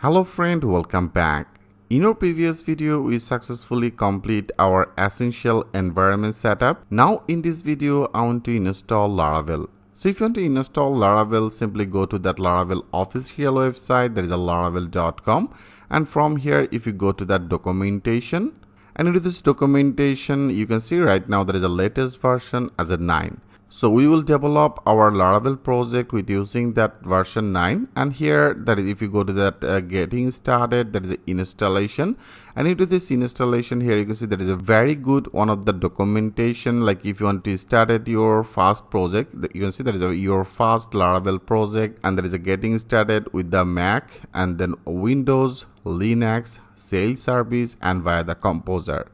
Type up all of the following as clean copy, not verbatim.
Hello friend, welcome back. In our previous video, we successfully complete our essential environment setup. Now in this video, I want to install Laravel. So if you want to install Laravel, simply go to that Laravel official website, that is a laravel.com. And from here, if you go to that documentation, and into this documentation, you can see right now there is a latest version as a 9. So we will develop our Laravel project with using that version 9, and here that is, if you go to that getting started, that is the installation, and into this installation here you can see there is a very good one of the documentation. Like if you want to start at your first project, you can see there is your first Laravel project, and there is a getting started with the Mac and then Windows, Linux, sales service, and via the composer.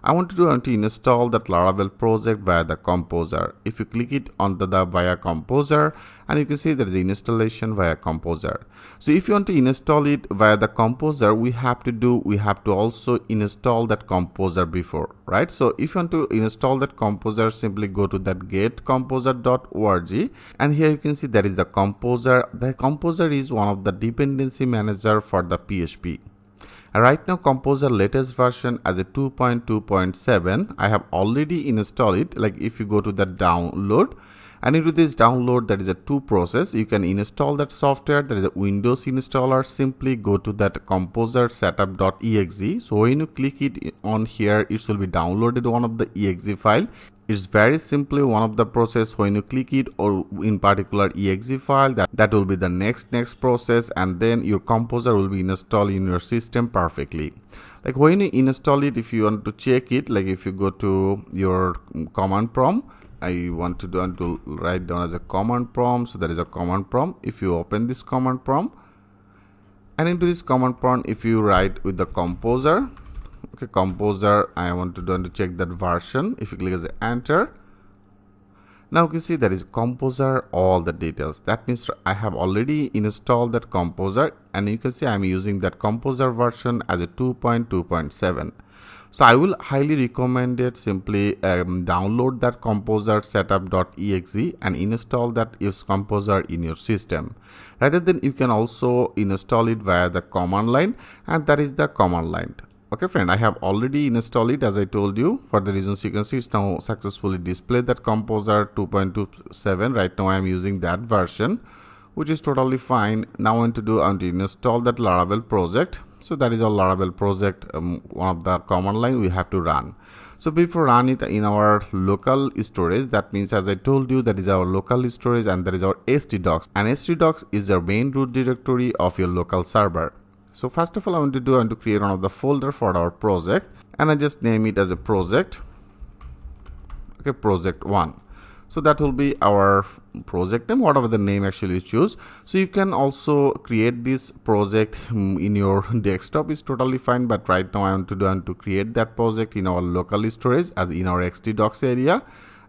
I want to install that Laravel project via the composer. If you click it on the via composer, and you can see there is installation via composer. So if you want to install it via the composer, we have to also install that composer before, right? So if you want to install that composer, simply go to that getcomposer.org, and here you can see there is the composer. The composer is one of the dependency manager for the PHP. Right now, Composer latest version as a 2.2.7. I have already installed it. Like if you go to the download, and into this download, there is a two process. You can install that software. There is a Windows installer. Simply go to that composer setup.exe. So when you click it on here, it will be downloaded one of the exe file. It's very simply one of the process. When you click it, or in particular exe file, that will be the next process, and then your composer will be installed in your system perfectly. Like when you install it, if you want to check it, like if you go to your command prompt, I want to write down as a command prompt. So there is a command prompt. If you open this command prompt, and into this command prompt, if you write with the composer, okay, composer, I want to check that version. If you click as enter, now you can see there is composer, all the details. That means I have already installed that composer, and you can see I'm using that composer version as a 2.2.7. So I will highly recommend it. Simply download that composer setup.exe and install that use composer in your system. Rather than you can also install it via the command line, and that is the command line. Okay friend, I have already installed it as I told you. For the reasons you can see, it's now successfully displayed that composer 2.27. Right now I am using that version, which is totally fine. Now I want to install that Laravel project. So that is our Laravel project, one of the command line we have to run. So before run it in our local storage, that means as I told you, that is our local storage, and that is our htdocs, and htdocs is your main root directory of your local server. So first of all, I want to create one of the folder for our project, and I just name it as a project. Okay, project 1. So that will be our project name, whatever the name actually you choose. So you can also create this project in your desktop, is totally fine. But right now I want to create that project in our local storage as in our htdocs area.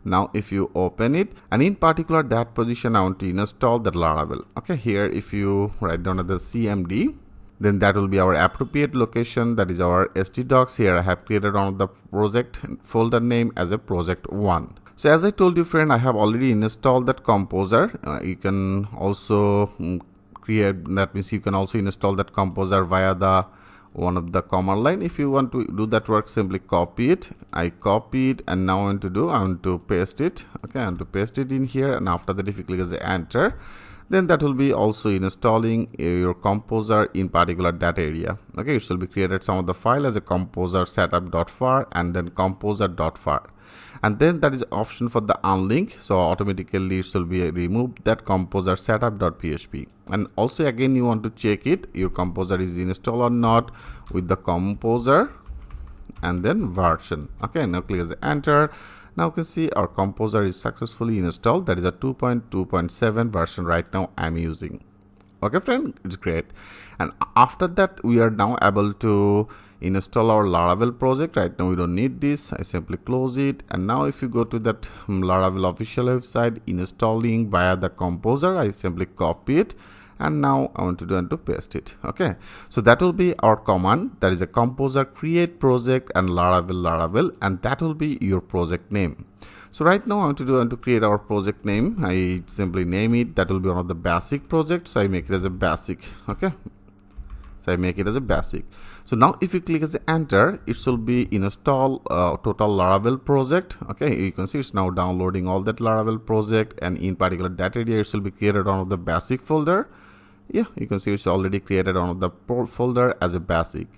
Now if you open it, and in particular that position I want to install that Laravel. Okay, here if you write down the cmd, then that will be our appropriate location, that is our htdocs. Here I have created one of the project folder name as a project 1. So as I told you friend, I have already installed that composer. You can also create, that means you can also install that composer via the one of the command line. If you want to do that work, simply copy it. I copy it, and now I want to paste it. Okay, I want to paste it in here, and after that if you click as enter, then that will be also installing your composer, in particular that area. Okay, it will be created some of the file as a composer setup.far and then composer.far, and then that is option for the unlink. So automatically it will be removed that composer setup.php. And also again you want to check it, your composer is installed or not with the composer and then version. Okay, now click as enter. Now you can see our composer is successfully installed. That is a 2.2.7 version right now I'm using. Okay friend, it's great. And after that we are now able to install our Laravel project. Right now we don't need this. I simply close it, and now if you go to that Laravel official website, installing via the composer, I simply copy it, and now I want to paste it. Okay, so that will be our command, that is a composer create project and Laravel, and that will be your project name. So right now I want to create our project name. I simply name it, that will be one of the basic projects. So I make it as a basic. Okay, So I make it as a basic. So now if you click as a enter, it will be install total Laravel project. Okay, you can see it's now downloading all that Laravel project, and in particular that area it will be created on the basic folder. Yeah, you can see it's already created on the folder as a basic.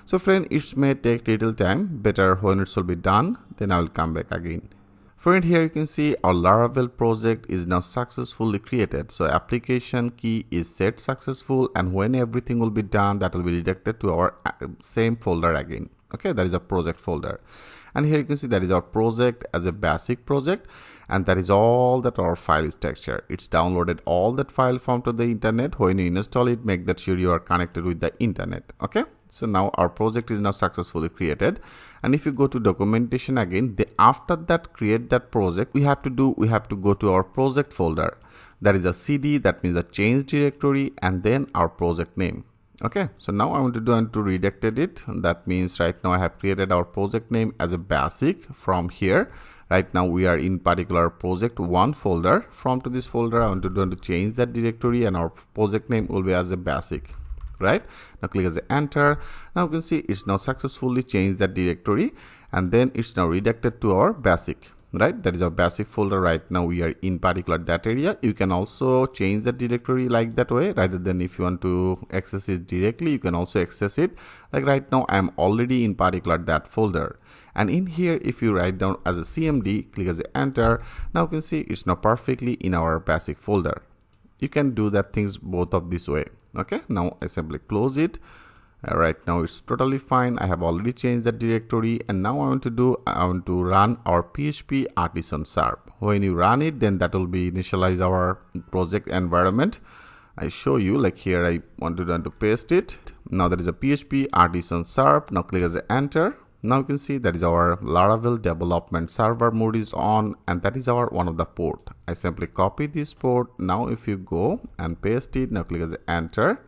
So friend, it may take little time, better when it will be done, then I will come back again. Friend, here you can see our Laravel project is now successfully created. So application key is set successful, and when everything will be done, that will be redirected to our same folder again. Okay, that is a project folder. And here you can see that is our project as a basic project, and that is all that our file structure. It's downloaded all that file from to the internet. When you install it, make that sure you are connected with the internet. Okay, so now our project is now successfully created. And if you go to documentation again, after that create that project, we have to go to our project folder. That is a CD, that means the change directory, and then our project name. Okay, so now I want to redirect it. That means right now I have created our project name as a basic from here. Right now we are in particular project 1 folder. From to this folder I want to change that directory, and our project name will be as a basic. Right, now click as a enter. Now you can see it's now successfully changed that directory, and then it's now redirected to our basic. Right, that is our basic folder. Right now we are in particular that area. You can also change the directory like that way, rather than if you want to access it directly, you can also access it. Like right now I am already in particular that folder, and in here if you write down as a cmd, click as a enter. Now you can see it's now perfectly in our basic folder. You can do that things both of this way. Okay, now I simply close it. Right now it's totally fine. I have already changed that directory, and now I want to run our PHP artisan serve. When you run it, then that will be initialize our project environment. I show you, like here I want to paste it. Now there is a PHP artisan serve. Now click as a enter. Now you can see that is our Laravel development server mode is on, and that is our one of the port. I simply copy this port. Now if you go and paste it, now click as a enter.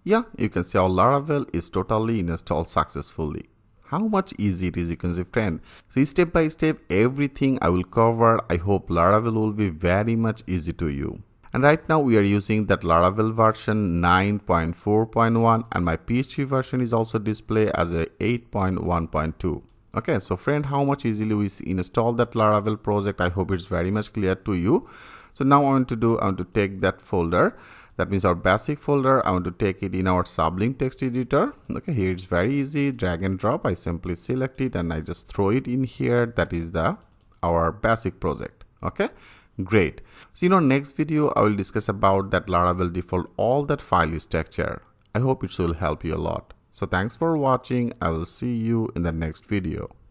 Yeah, you can see our Laravel is totally installed successfully. How much easy it is, you can see friend. So step by step everything I will cover. I hope Laravel will be very much easy to you. And right now we are using that Laravel version 9.4.1, and my PHP version is also displayed as a 8.1.2. Okay, so friend, how much easily we install that Laravel project, I hope it's very much clear to you. So now I want to take that folder, that means our basic folder. I want to take it in our Sublime text editor. Okay, here it's very easy, drag and drop. I simply select it and I just throw it in here. That is our basic project. Okay, great. So in our next video I will discuss about that Laravel default all that file structure. I hope it will help you a lot. So thanks for watching. I will see you in the next video.